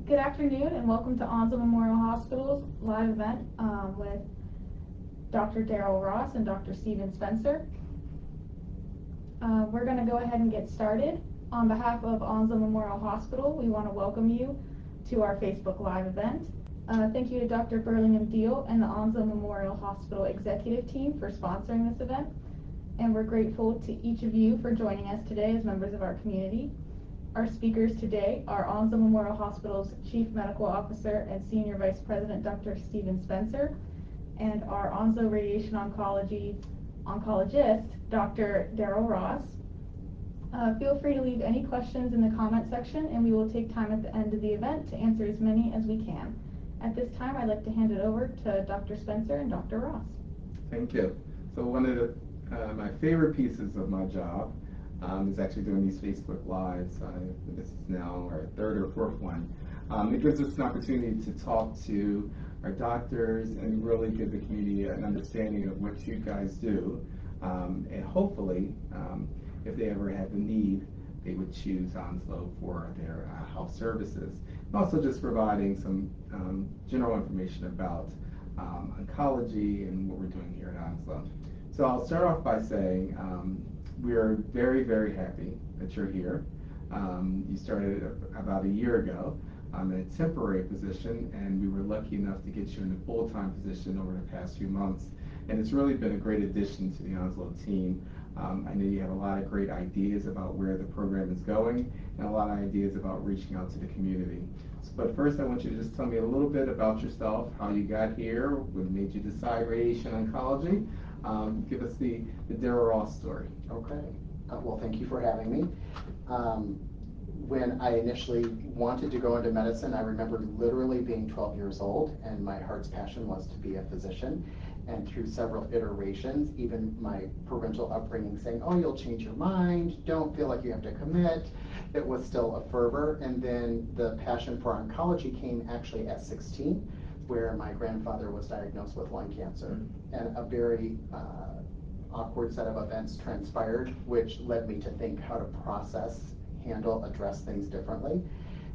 Good afternoon and welcome to Onslow Memorial Hospital's live event with Dr. Darrell Ross and Dr. Steven Spencer. We're going to go ahead and get started. On behalf of Onslow Memorial Hospital, we want to welcome you to our Facebook Live event. Thank you to Dr. Burlingham Deal and the Onslow Memorial Hospital executive team for sponsoring this event. And we're grateful to each of you for joining us today as members of our community. Our speakers today are Onslow Memorial Hospital's Chief Medical Officer and Senior Vice President Dr. Steven Spencer and our Onslow Radiation Oncology oncologist Dr. Darrell Ross. Feel free to leave any questions in the comment section and we will take time at the end of the event to answer as many as we can. At this time, I'd like to hand it over to Dr. Spencer and Dr. Ross. Thank you. So one of my favorite pieces of my job is actually doing these Facebook Lives. This is now our third or fourth one. It gives us an opportunity to talk to our doctors and really give the community an understanding of what you guys do. And hopefully, if they ever had the need, they would choose Onslow for their health services. And also just providing some general information about oncology and what we're doing here at Onslow. So I'll start off by saying we are very, very happy that you're here. You started about a year ago in a temporary position, and we were lucky enough to get you in a full-time position over the past few months. And it's really been a great addition to the Onslow team. I know you have a lot of great ideas about where the program is going and a lot of ideas about reaching out to the community. But first, I want you to just tell me a little bit about yourself, how you got here, what made you decide radiation oncology. Give us the Darrell Ross story. Okay. Well, thank you for having me. When I initially wanted to go into medicine, I remember literally being 12 years old, and my heart's passion was to be a physician. And through several iterations, even my parental upbringing saying, oh, you'll change your mind, don't feel like you have to commit, it was still a fervor. And then the passion for oncology came actually at 16, where my grandfather was diagnosed with lung cancer. And a very awkward set of events transpired, which led me to think how to process, handle, address things differently.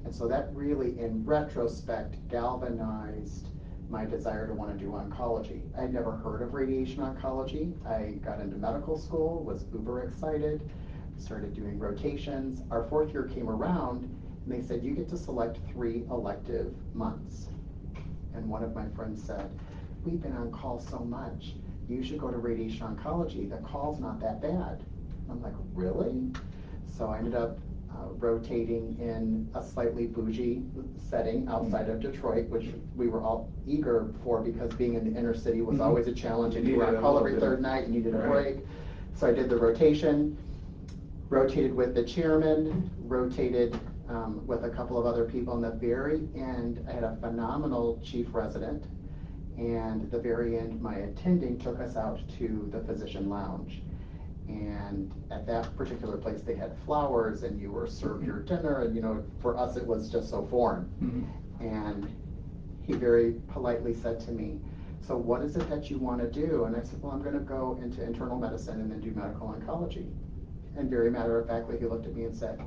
And so that really, in retrospect, galvanized my desire to want to do oncology. I'd never heard of radiation oncology. I got into medical school, was uber excited, started doing rotations. Our fourth year came around, and they said, you get to select 3 elective months. And one of my friends said, we've been on call so much, you should go to radiation oncology. The call's not that bad. I'm like, really? So I ended up rotating in a slightly bougie setting outside of Detroit, which we were all eager for because being in the inner city was always a challenge, and you were on call every third night and needed a break. So I did the rotation, rotated with the chairman, rotated with a couple of other people. In the very end, I had a phenomenal chief resident, and the very end, my attending took us out to the physician lounge. And at that particular place, they had flowers, and you were served your dinner, and for us, it was just so foreign. And he very politely said to me, so what is it that you want to do? And I said, well, I'm going to go into internal medicine and then do medical oncology. And very matter-of-factly, he looked at me and said,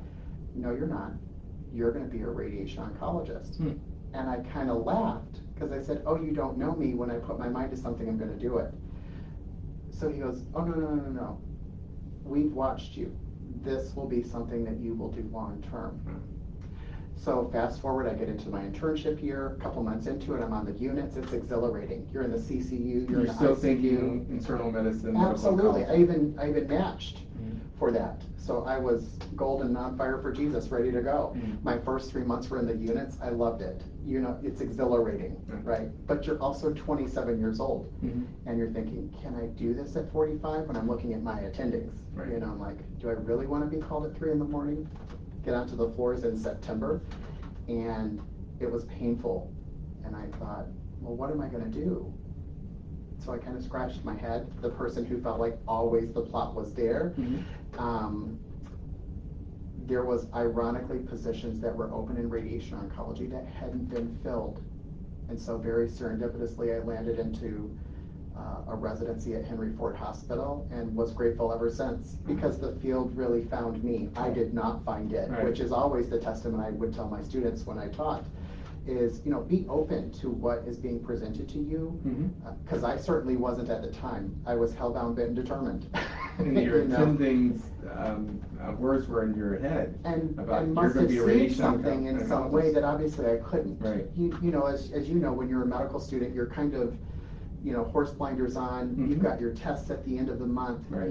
no, you're not. You're going to be a radiation oncologist. And I kind of laughed because I said, oh, you don't know me. When I put my mind to something, I'm going to do it. So he goes, oh, no. We've watched you. This will be something that you will do long term. So fast forward, I get into my internship year. A couple months into it, I'm on the units. It's exhilarating. You're in the CCU. You're in the still ICU. Thinking internal medicine. Absolutely. I even matched for that. So I was golden, on fire for Jesus, ready to go. My first 3 months were in the units. I loved it. It's exhilarating, right? But you're also 27 years old, and you're thinking, can I do this at 45? When I'm looking at my attendings, I'm like, do I really want to be called at 3 in the morning? Get onto the floors in September, and it was painful. And I thought, well, what am I going to do? So I kind of scratched my head. The person who felt like always the plot was there. There was ironically positions that were open in radiation oncology that hadn't been filled. And so very serendipitously, I landed into a residency at Henry Ford Hospital and was grateful ever since because the field really found me. I did not find it, which is always the testament I would tell my students when I taught. is, be open to what is being presented to you, because I certainly wasn't at the time. I was hellbound, bent, and determined. And your attending's words were in your head about and you're must going have to be a seen radiation something in some way that obviously I couldn't. Right. As you know, when you're a medical student, you're kind of, horse blinders on. You've got your tests at the end of the month. Right.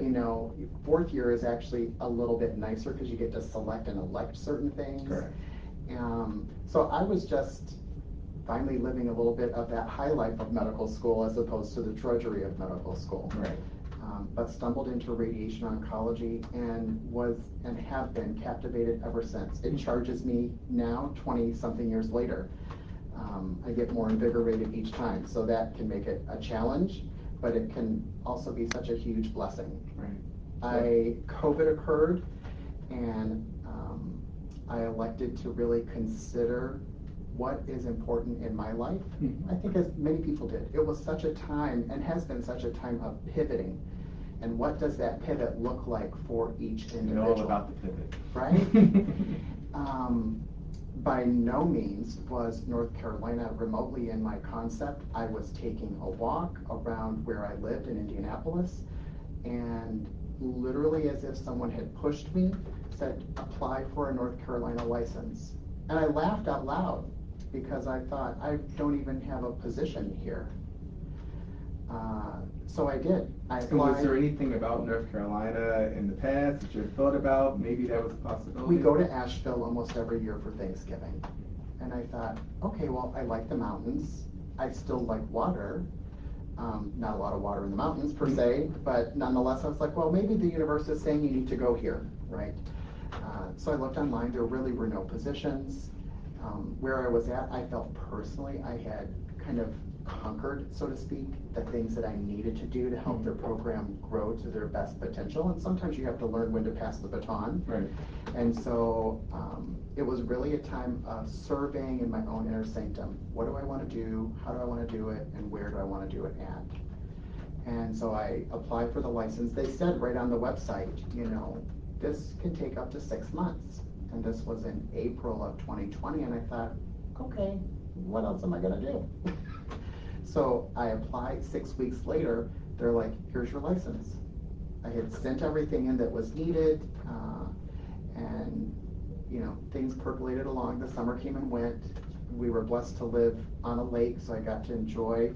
Fourth year is actually a little bit nicer because you get to select and elect certain things. Correct. So I was just finally living a little bit of that high life of medical school as opposed to the drudgery of medical school. Right. But stumbled into radiation oncology and have been captivated ever since. It charges me now, 20-something years later. I get more invigorated each time, so that can make it a challenge, but it can also be such a huge blessing. Right. COVID occurred, and I elected to really consider what is important in my life. I think as many people did. It was such a time, and has been such a time of pivoting. And what does that pivot look like for each individual? It's all about the pivot. Right? By no means was North Carolina remotely in my concept. I was taking a walk around where I lived in Indianapolis, and literally as if someone had pushed me, said, apply for a North Carolina license. And I laughed out loud because I thought, I don't even have a position here. So I did. I applied. And was there anything about North Carolina in the past that you had thought about? Maybe that was a possibility? We go to Asheville almost every year for Thanksgiving. And I thought, okay, well, I like the mountains. I still like water. Not a lot of water in the mountains per se, but nonetheless, I was like, well, maybe the universe is saying you need to go here, right? So I looked online. There really were no positions. Where I was at, I felt personally I had kind of conquered, so to speak, the things that I needed to do to help their program grow to their best potential. And sometimes you have to learn when to pass the baton. Right. And so it was really a time of surveying in my own inner sanctum. What do I want to do? How do I want to do it? And where do I want to do it at? And so I applied for the license. They said right on the website, this can take up to 6 months. And this was in April of 2020. And I thought, okay, what else am I going to do? So I applied. 6 weeks later, they're like, here's your license. I had sent everything in that was needed, and things percolated along. The summer came and went. We were blessed to live on a lake, so I got to enjoy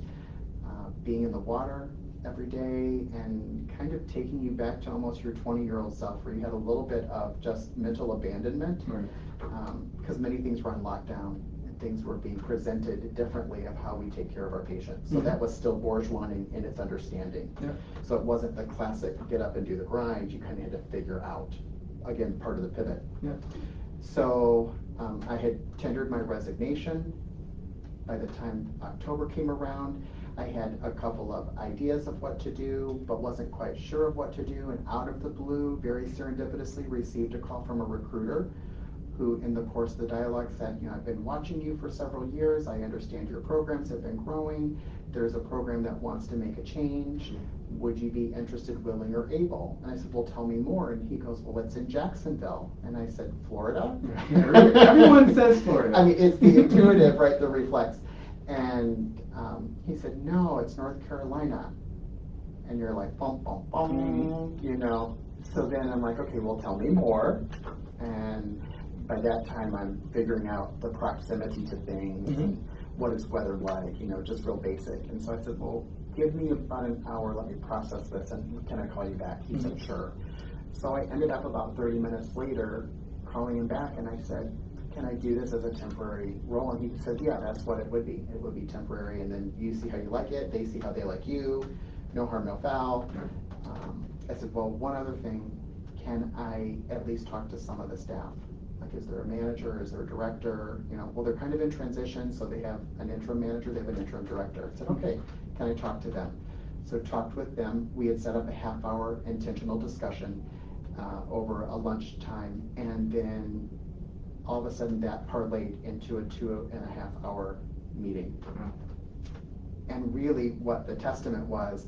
being in the water every day and kind of taking you back to almost your 20-year-old self, where you had a little bit of just mental abandonment, because many things were on lockdown. Things were being presented differently of how we take care of our patients. So that was still bourgeois in its understanding. Yeah. So it wasn't the classic get up and do the grind. You kind of had to figure out, again, part of the pivot. Yeah. So I had tendered my resignation. By the time October came around, I had a couple of ideas of what to do, but wasn't quite sure of what to do. And out of the blue, very serendipitously, received a call from a recruiter who, in the course of the dialogue, said, I've been watching you for several years. I understand your programs have been growing. There's a program that wants to make a change. Would you be interested, willing, or able? And I said, well, tell me more. And he goes, well, it's in Jacksonville. And I said, Florida? Everyone says Florida. I mean, it's the intuitive, right, the reflex. And he said, no, it's North Carolina. And you're like, bum, bum, bum, So then I'm like, okay, well, tell me more. And by that time, I'm figuring out the proximity to things, and what is weather like, just real basic. And so I said, well, give me about an hour, let me process this, and can I call you back? He said, sure. So I ended up about 30 minutes later calling him back, and I said, can I do this as a temporary role? And he said, yeah, that's what it would be. It would be temporary, and then you see how you like it, they see how they like you, no harm, no foul. I said, well, one other thing, can I at least talk to some of the staff? Like, is there a manager? Is there a director? Well, they're kind of in transition, so they have an interim manager, they have an interim director. I said, okay, can I talk to them? So talked with them. We had set up a half-hour intentional discussion over a lunchtime, and then all of a sudden that parlayed into a 2.5-hour meeting. And really what the testament was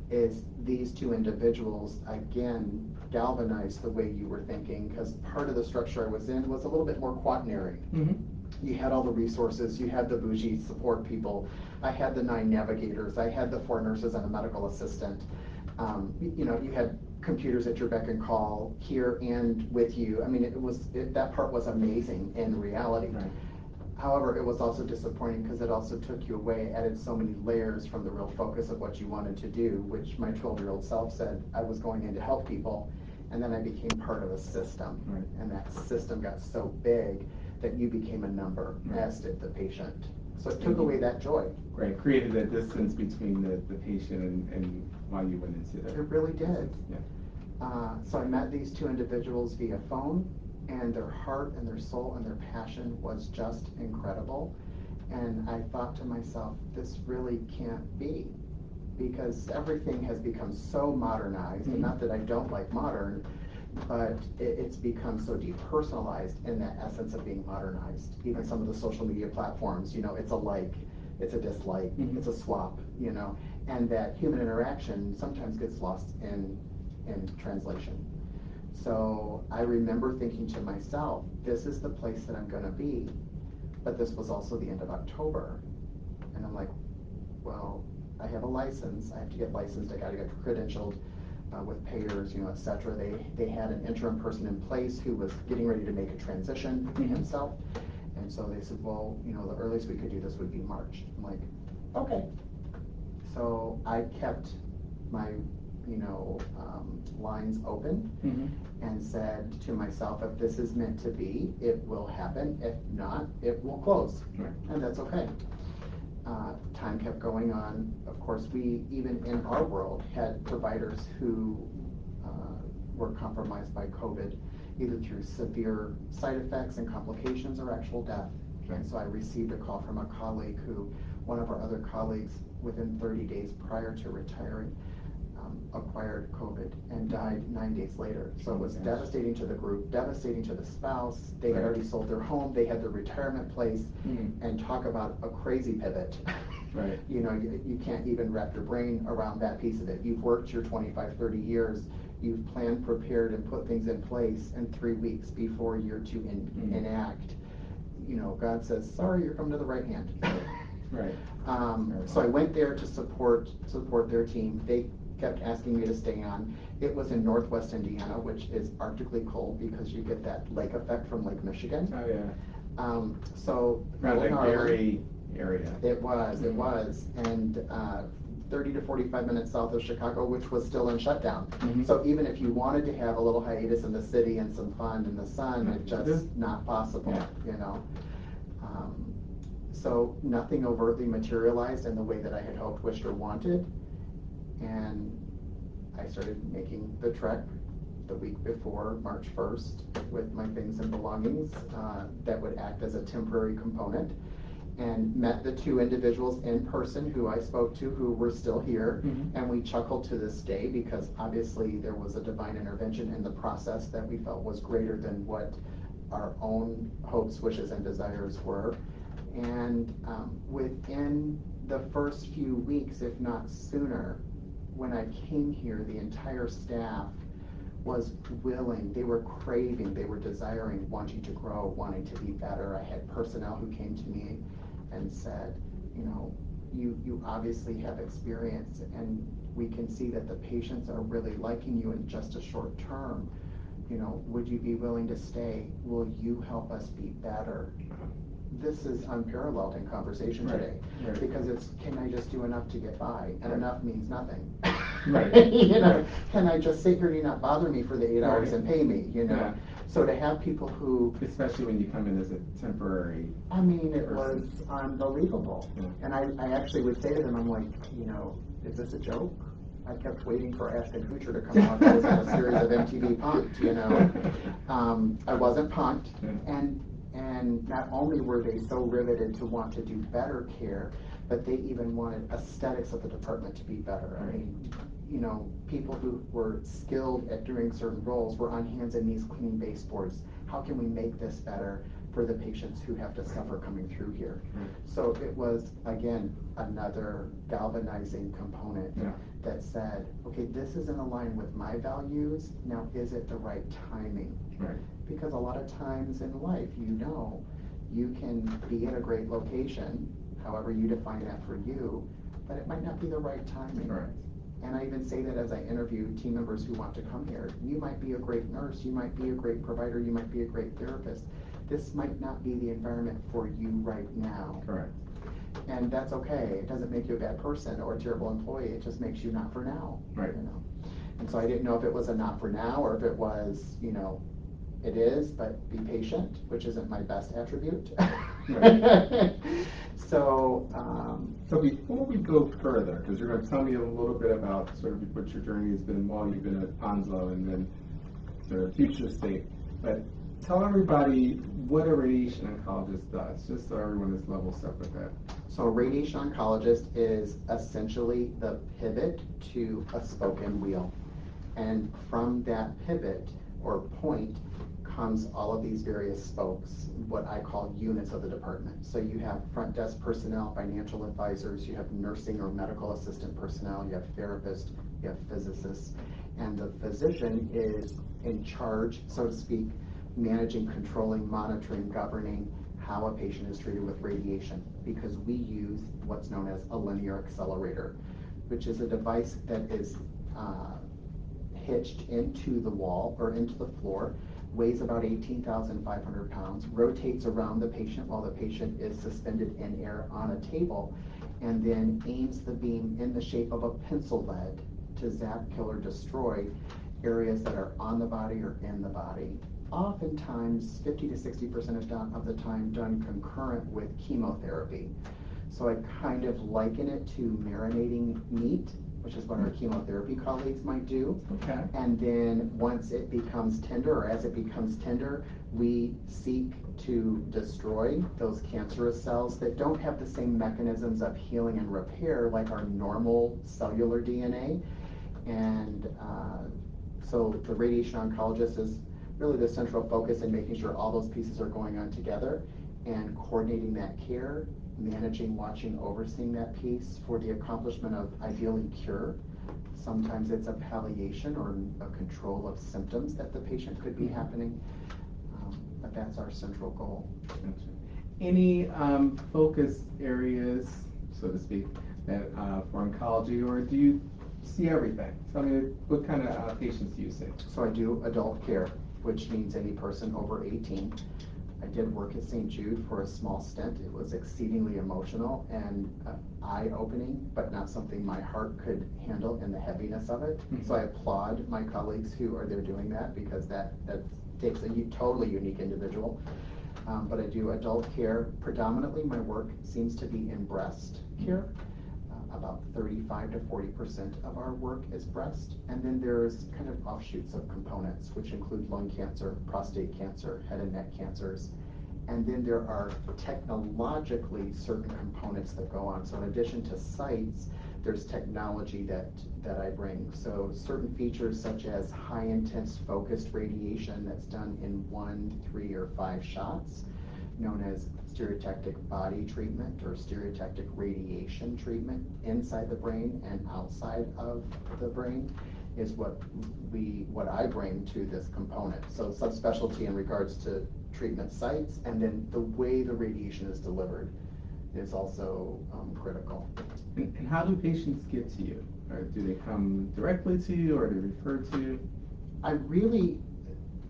is these two individuals, again, galvanized the way you were thinking, because part of the structure I was in was a little bit more quaternary. You had all the resources, you had the bougie support people. I had the 9 navigators, I had the 4 nurses and a medical assistant. You had computers at your beck and call here and with you. I mean, that part was amazing in reality. Right. However, it was also disappointing because it also took you away, added so many layers from the real focus of what you wanted to do, which my 12-year-old self said I was going in to help people, and then I became part of a system. Right. And that system got so big that you became a number, Right. as did the patient. So it took away that joy. Right, created a distance between the patient and why you went into it. It really did. Yeah. So I met these 2 individuals via phone, and their heart and their soul and their passion was just incredible. And I thought to myself, this really can't be, because everything has become so modernized. And not that I don't like modern, but it's become so depersonalized in that essence of being modernized. Even some of the social media platforms, it's a like, it's a dislike, it's a swap, and that human interaction sometimes gets lost in translation. So I remember thinking to myself, this is the place that I'm going to be. But this was also the end of October. And I'm like, well, I have a license. I have to get licensed. I got to get credentialed with payers, et cetera. They had an interim person in place who was getting ready to make a transition himself. And so they said, well, the earliest we could do this would be March. I'm like, okay. So I kept my lines open and said to myself, if this is meant to be, it will happen. If not, it will close. Right. And that's okay. Time kept going on. Of course, we, even in our world, had providers who were compromised by COVID, either through severe side effects and complications or actual death. Right. And so I received a call from a colleague one of our other colleagues, within 30 days prior to retiring, acquired COVID and died 9 days later. So it was devastating to the group, devastating to the spouse. They had already sold their home, they had their retirement place, and talk about a crazy pivot. Right. You can't even wrap your brain around that piece of it. You've worked your 25, 30 years, you've planned, prepared, and put things in place, and 3 weeks before you're to enact, God says, sorry, you're coming to the right hand. Right. So I went there to support their team. They kept asking me to stay on. It was in Northwest Indiana, which is arctically cold because you get that lake effect from Lake Michigan. Oh yeah. So Around the Gary area. It was, and 30 to 45 minutes south of Chicago, which was still in shutdown. So even if you wanted to have a little hiatus in the city and some fun in the sun, it's just not possible. So nothing overtly materialized in the way that I had hoped, wished, or wanted. And I started making the trek the week before March 1st with my things and belongings that would act as a temporary component, and met the 2 individuals in person who I spoke to, who were still here. And we chuckled to this day because obviously there was a divine intervention in the process that we felt was greater than what our own hopes, wishes, and desires were. And within the first few weeks, if not sooner, when I came here, the entire staff was willing, they were craving, they were desiring, wanting to grow, wanting to be better. I had personnel who came to me and said, you obviously have experience, and we can see that the patients are really liking you in just a short term. Would you be willing to stay? Will you help us be better? This is unparalleled in conversation today, because it's, can I just do enough to get by? And enough means nothing. Right. Can I just sit here and you not bother me for the 8 hours and pay me? Yeah. So to have people who, especially when you come in as a temporary. I mean, it person. was unbelievable. And I actually would say to them, I'm like, is this a joke? I kept waiting for Ashton Kutcher to come out. I was in a series of MTV Punk'd, I wasn't punked. And not only were they so riveted to want to do better care, but they even wanted aesthetics of the department to be better. I mean, people who were skilled at doing certain roles were on hands and knees cleaning baseboards. How can we make this better for the patients who have to suffer coming through here? So it was, again, another galvanizing component that said, okay, this is in line with my values. Now, is it the right timing? Because a lot of times in life, You can be at a great location, however you define that for you, but it might not be the right timing. Right. And I even say that as I interview team members who want to come here. You might be a great nurse, you might be a great provider, you might be a great therapist. This might not be the environment for you right now. Correct. And that's okay. It doesn't make you a bad person or a terrible employee. It just makes you not for now. Right. You know? And so I didn't know if it was a not for now or if it was, it is, but be patient, which isn't my best attribute. Right. So, So before we go further, because you're going to tell me a little bit about sort of what your journey has been while you've been at Onslow and then the future state, but tell everybody what a radiation oncologist does, just so everyone is level set with that. So a radiation oncologist is essentially the pivot to a spoken wheel. And from that pivot or point comes all of these various spokes, what I call units of the department. So you have front desk personnel, financial advisors, you have nursing or medical assistant personnel, you have therapists, you have physicists, and the physician is in charge, so to speak, managing, controlling, monitoring, governing how a patient is treated with radiation, because we use what's known as a linear accelerator, which is a device that is hitched into the wall or into the floor, weighs about 18,500 pounds, rotates around the patient while the patient is suspended in air on a table, and then aims the beam in the shape of a pencil lead to zap, kill, or destroy areas that are on the body or in the body. Oftentimes, 50 to 60% of the time done concurrent with chemotherapy. So I kind of liken it to marinating meat, which is what our chemotherapy colleagues might do. Okay. And then once it becomes tender, or as it becomes tender, we seek to destroy those cancerous cells that don't have the same mechanisms of healing and repair like our normal cellular DNA. And so the radiation oncologist is really the central focus in making sure all those pieces are going on together and coordinating that care, managing, watching, overseeing that piece for the accomplishment of ideally cure. Sometimes it's a palliation or a control of symptoms that the patient could be happening, but that's our central goal. Any focus areas, so to speak, that for oncology, or do you see everything? Tell me, what kind of patients do you see? So I do adult care, which means any person over 18. I did work at St. Jude for a small stint. It was exceedingly emotional and eye-opening, but not something my heart could handle in the heaviness of it. So I applaud my colleagues who are there doing that, because that takes a totally unique individual. But I do adult care. Predominantly, my work seems to be in breast care. About 35 to 40% of our work is breast. And then there's kind of offshoots of components, which include lung cancer, prostate cancer, head and neck cancers. And then there are technologically certain components that go on. So in addition to sites, there's technology that I bring. So certain features such as high intense focused radiation that's done in 1, 3, or 5 shots, known as stereotactic body treatment or stereotactic radiation treatment inside the brain and outside of the brain, is what I bring to this component. So subspecialty in regards to treatment sites, and then the way the radiation is delivered is also critical. And how do patients get to you? Or do they come directly to you, or are they referred to you?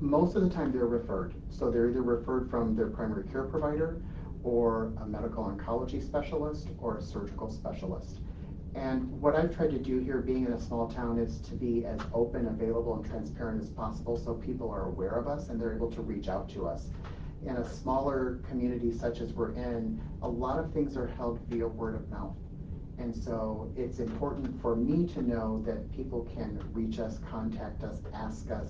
Most of the time they're referred. So they're either referred from their primary care provider or a medical oncology specialist or a surgical specialist. And what I've tried to do here, being in a small town, is to be as open, available, and transparent as possible so people are aware of us and they're able to reach out to us. In a smaller community such as we're in, a lot of things are held via word of mouth. And so it's important for me to know that people can reach us, contact us, ask us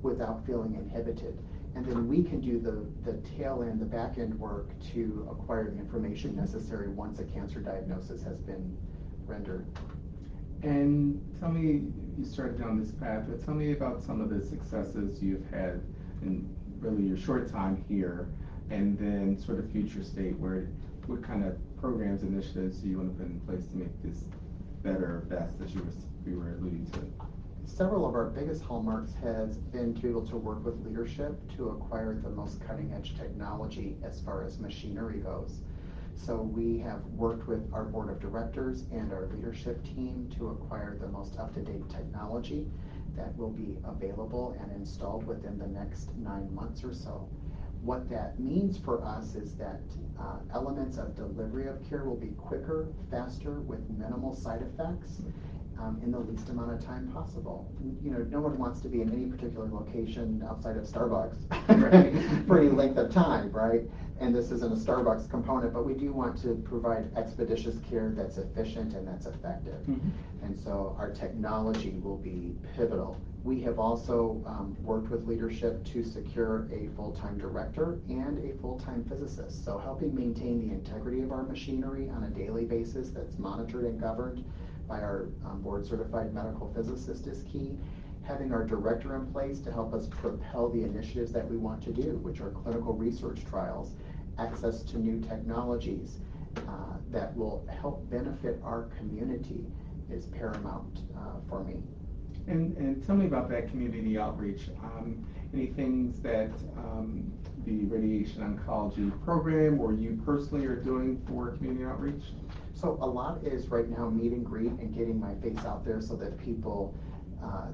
without feeling inhibited. And then we can do the tail end, the back end work to acquire the information necessary once a cancer diagnosis has been rendered. And tell me, you started down this path, but tell me about some of the successes you've had in really your short time here, and then sort of future state, what kind of programs, initiatives do you want to put in place to make this better, best, as you were alluding to? several of our biggest hallmarks has been to be able to work with leadership to acquire the most cutting edge technology as far as machinery goes. So we have worked with our board of directors and our leadership team to acquire the most up-to-date technology that will be available and installed within the next 9 months or so. What that means for us is that elements of delivery of care will be quicker, faster, with minimal side effects, in the least amount of time possible. You know, no one wants to be in any particular location outside of Starbucks right, for any length of time, right? And this isn't a Starbucks component, but we do want to provide expeditious care that's efficient and that's effective. And so our technology will be pivotal. We have also worked with leadership to secure a full-time director and a full-time physicist. So helping maintain the integrity of our machinery on a daily basis that's monitored and governed by our board-certified medical physicist is key. Having our director in place to help us propel the initiatives that we want to do, which are clinical research trials, access to new technologies that will help benefit our community is paramount for me. And tell me about that community outreach. Any things that the radiation oncology program or you personally are doing for community outreach? So a lot is right now meet and greet and getting my face out there so that people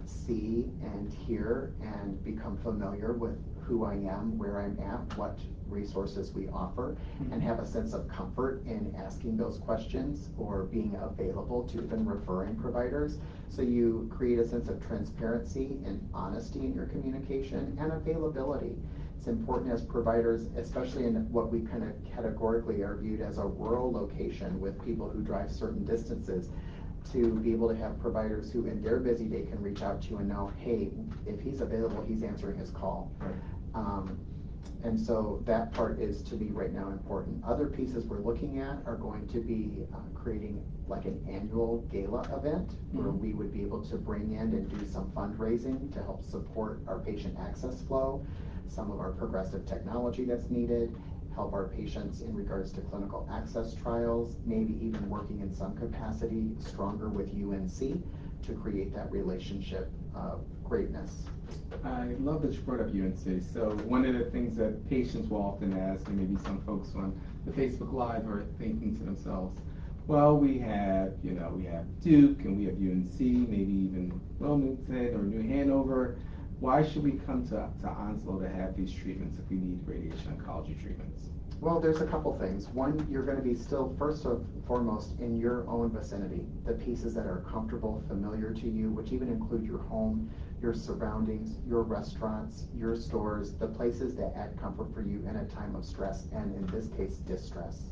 see and hear and become familiar with who I am, where I'm at, what resources we offer, and have a sense of comfort in asking those questions or being available to even referring providers. So you create a sense of transparency and honesty in your communication and availability. It's important as providers, especially in what we kind of categorically are viewed as a rural location with people who drive certain distances, to be able to have providers who in their busy day can reach out to you and know, hey, if he's available, he's answering his call. And so that part is, to me right now, important. Other pieces we're looking at are going to be creating like an annual gala event where we would be able to bring in and do some fundraising to help support our patient access flow, some of our progressive technology that's needed, help our patients in regards to clinical access trials, maybe even working in some capacity stronger with UNC to create that relationship of greatness. I love that you brought up UNC. So one of the things that patients will often ask, and maybe some folks on the Facebook Live are thinking to themselves, well, we have Duke and we have UNC, maybe even Wilmington or New Hanover. Why should we come to Onslow to have these treatments if we need radiation oncology treatments? Well, there's a couple things. One, you're going to be still first and foremost in your own vicinity, the pieces that are comfortable, familiar to you, which even include your home, your surroundings, your restaurants, your stores, the places that add comfort for you in a time of stress and, in this case, distress.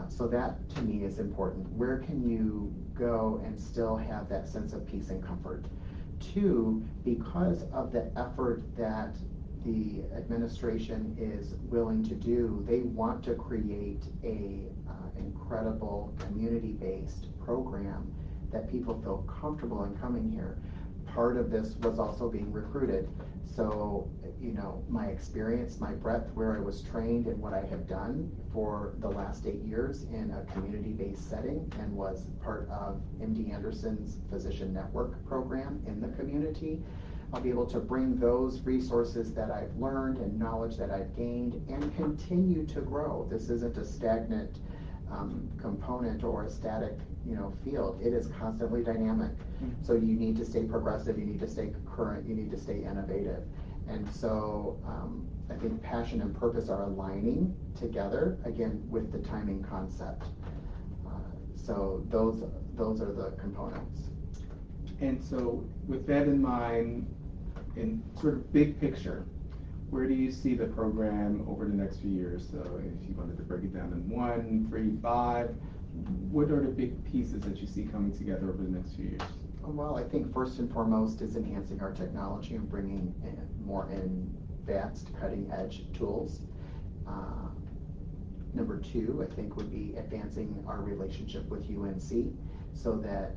So that, to me, is important. Where can you go and still have that sense of peace and comfort? Two, because of the effort that the administration is willing to do, they want to create a incredible community-based program that people feel comfortable in coming here. Part of this was also being recruited. So, my experience, my breadth, where I was trained and what I have done for the last 8 years in a community-based setting and was part of MD Anderson's Physician Network program in the community, I'll be able to bring those resources that I've learned and knowledge that I've gained and continue to grow. This isn't a stagnant component or a static field. It is constantly dynamic. So you need to stay progressive, you need to stay current, you need to stay innovative. And so I think passion and purpose are aligning together, again, with the timing concept. So those are the components. And so with that in mind, in sort of big picture, where do you see the program over the next few years? So if you wanted to break it down in 1, 3, 5, what are the big pieces that you see coming together over the next few years? Well, I think first and foremost is enhancing our technology and bringing in more advanced cutting-edge tools. Number 2, I think, would be advancing our relationship with UNC so that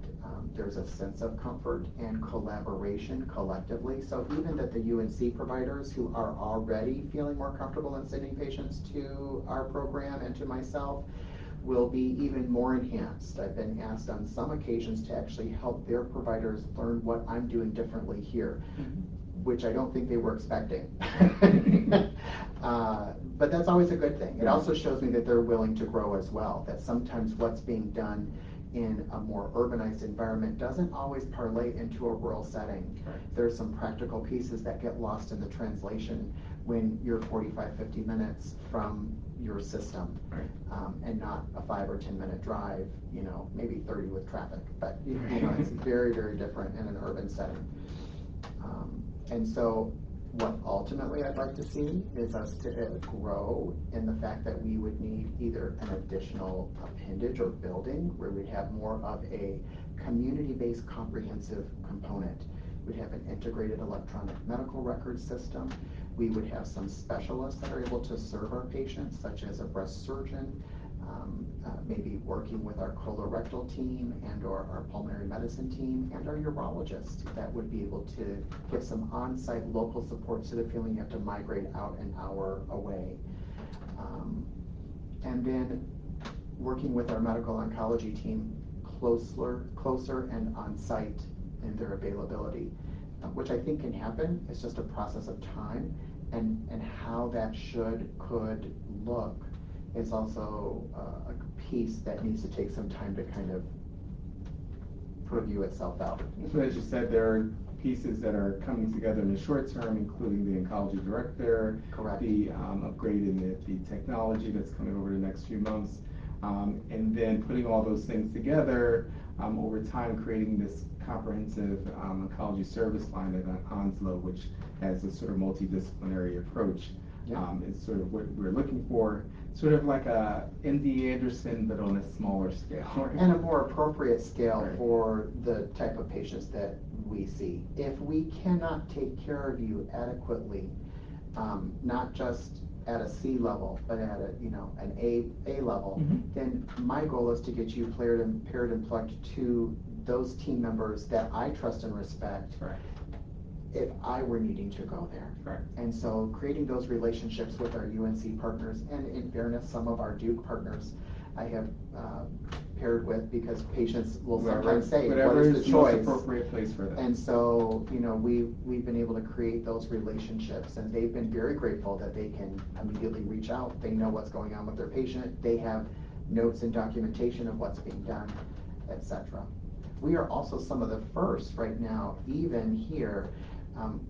there's a sense of comfort and collaboration collectively. So even that the UNC providers who are already feeling more comfortable in sending patients to our program and to myself will be even more enhanced. I've been asked on some occasions to actually help their providers learn what I'm doing differently here, which I don't think they were expecting. But that's always a good thing. It also shows me that they're willing to grow as well, that sometimes what's being done in a more urbanized environment doesn't always parlay into a rural setting. Right. There's some practical pieces that get lost in the translation when you're 45, 50 minutes from your system, right. And not a 5 or 10 minute drive, maybe 30 with traffic, but it's very, very different in an urban setting. And so what ultimately I'd like to see is us to grow in the fact that we would need either an additional appendage or building where we'd have more of a community-based comprehensive component. We'd have an integrated electronic medical record system. We would have some specialists that are able to serve our patients, such as a breast surgeon, maybe working with our colorectal team and or our pulmonary medicine team and our urologist that would be able to give some on-site local support so they're feeling you have to migrate out an hour away. And then working with our medical oncology team closer and on-site in their availability, which I think can happen. It's just a process of time, and how that could look is also a piece that needs to take some time to kind of review itself out. So as you said, there are pieces that are coming together in the short term, including the oncology director, correct, the upgrade in the technology that's coming over the next few months, and then putting all those things together over time, creating this comprehensive oncology service line at Onslow, which has a sort of multidisciplinary approach. Is sort of what we're looking for, sort of like a MD Anderson, but on a smaller scale. Right? And a more appropriate scale right. for the type of patients that we see. If we cannot take care of you adequately, not just at a C level, but at an A level, then my goal is to get you paired and plugged to those team members that I trust and respect. Right. If I were needing to go there. Right. And so creating those relationships with our UNC partners, and in fairness, some of our Duke partners I have paired with, because patients will sometimes say, what is the choice? Most appropriate place for them. And so, we've been able to create those relationships, and they've been very grateful that they can immediately reach out. They know what's going on with their patient. They have notes and documentation of what's being done, etc. We are also some of the first right now, even here.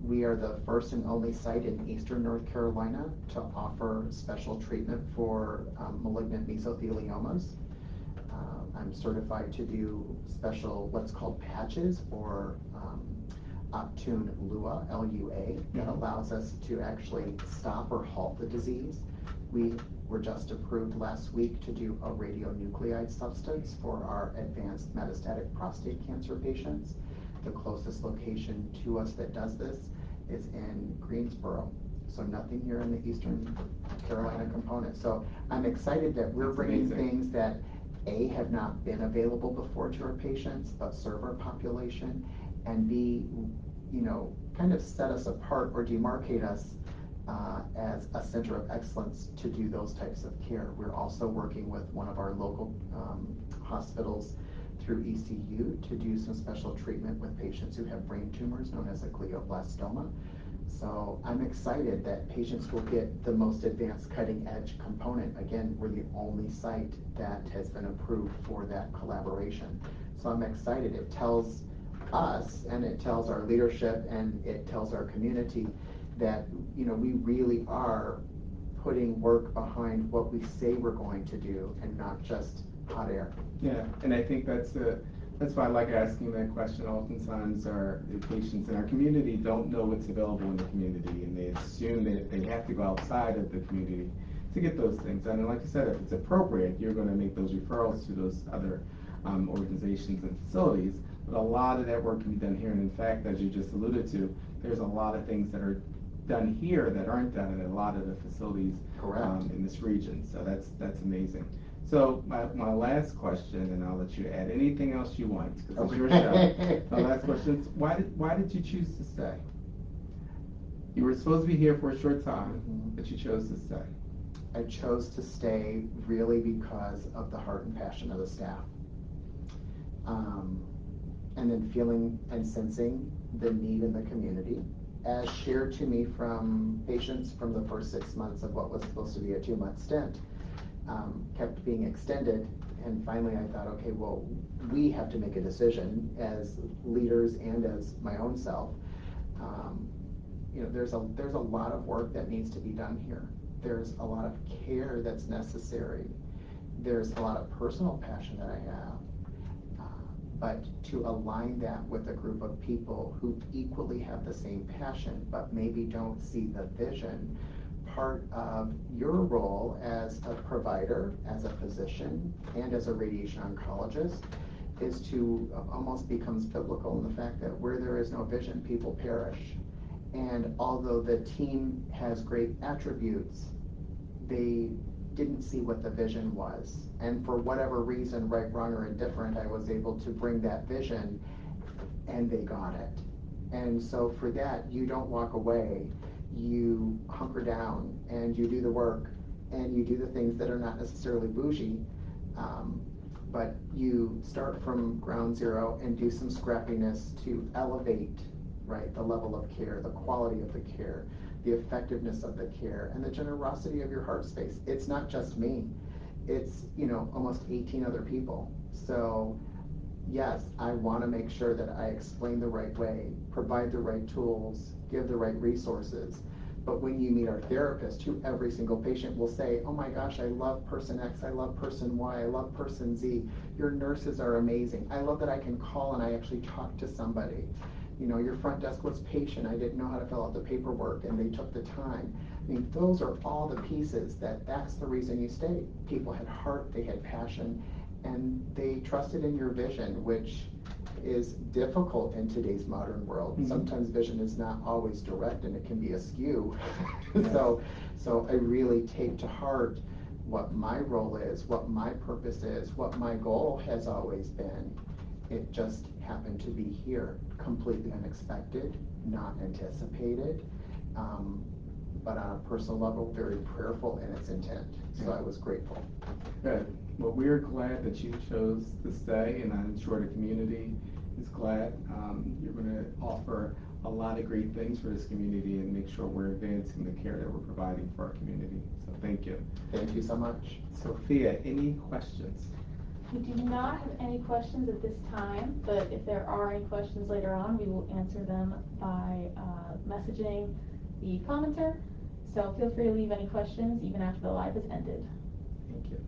We are the first and only site in Eastern North Carolina to offer special treatment for malignant mesotheliomas. I'm certified to do special, what's called patches, or Optune Lua, L-U-A, that allows us to actually stop or halt the disease. We were just approved last week to do a radionuclide substance for our advanced metastatic prostate cancer patients. The closest location to us that does this is in Greensboro, so nothing here in the Eastern Carolina component. So I'm excited that we're bringing things that A, have not been available before to our patients, but serve our population, and B, kind of set us apart or demarcate us as a center of excellence to do those types of care. We're also working with one of our local hospitals through ECU to do some special treatment with patients who have brain tumors known as a glioblastoma. So I'm excited that patients will get the most advanced cutting edge component. Again, we're the only site that has been approved for that collaboration. So I'm excited. It tells us, and it tells our leadership, and it tells our community that we really are putting work behind what we say we're going to do, and not just hot air. Yeah, and I think that's why I like asking that question. Oftentimes the patients in our community don't know what's available in the community, and they assume that they have to go outside of the community to get those things. And like you said, if it's appropriate, you're going to make those referrals to those other organizations and facilities. But a lot of that work can be done here. And in fact, as you just alluded to, there's a lot of things that are done here that aren't done in a lot of the facilities in this region. So that's amazing. So my last question, and I'll let you add anything else you want, because it's your show. My last question is, why did you choose to stay? You were supposed to be here for a short time, but you chose to stay. I chose to stay really because of the heart and passion of the staff. Um, and then feeling and sensing the need in the community as shared to me from patients from the first 6 months of what was supposed to be a 2-month stint, kept being extended. And finally I thought, okay, well, we have to make a decision as leaders and as my own self. There's a lot of work that needs to be done here. There's a lot of care that's necessary. There's a lot of personal passion that I have. But to align that with a group of people who equally have the same passion, but maybe don't see the vision, part of your role as a provider, as a physician, and as a radiation oncologist is to almost becomes biblical in the fact that where there is no vision, people perish. And although the team has great attributes, they didn't see what the vision was. And for whatever reason, right, wrong, or indifferent, I was able to bring that vision and they got it. And so for that, you don't walk away, you hunker down and you do the work and you do the things that are not necessarily bougie, but you start from ground zero and do some scrappiness to elevate, right, the level of care, the quality of the care, the effectiveness of the care, and the generosity of your heart space. It's not just me. It's, almost 18 other people. So yes, I want to make sure that I explain the right way, provide the right tools, give the right resources. But when you meet our therapist, who every single patient will say, oh my gosh, I love person X, I love person Y, I love person Z. Your nurses are amazing. I love that I can call and I actually talk to somebody. Your front desk was patient. I didn't know how to fill out the paperwork and they took the time. I mean, those are all the pieces that's the reason you stayed. People had heart, they had passion, and they trusted in your vision, which is difficult in today's modern world. Mm-hmm. Sometimes vision is not always direct and it can be askew. Yes. So I really take to heart what my role is, what my purpose is, what my goal has always been. It just happened to be here, completely unexpected, not anticipated, but on a personal level, very prayerful in its intent. So I was grateful. Good. Well, we're glad that you chose to stay, and I'm sure the community is glad. You're going to offer a lot of great things for this community and make sure we're advancing the care that we're providing for our community. So thank you. Thank you so much. Sophia, any questions? We do not have any questions at this time, but if there are any questions later on, we will answer them by messaging the commenter. So feel free to leave any questions even after the live has ended. Thank you.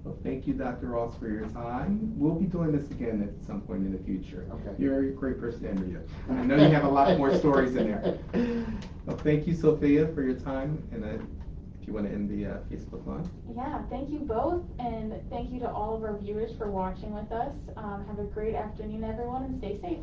Well, thank you, Dr. Ross, for your time. We'll be doing this again at some point in the future. Okay. You're a great person to interview. I know you have a lot more stories in there. Well, thank you, Sophia, for your time. And if you want to end the Facebook Live. Yeah, thank you both, and thank you to all of our viewers for watching with us. Have a great afternoon, everyone, and stay safe.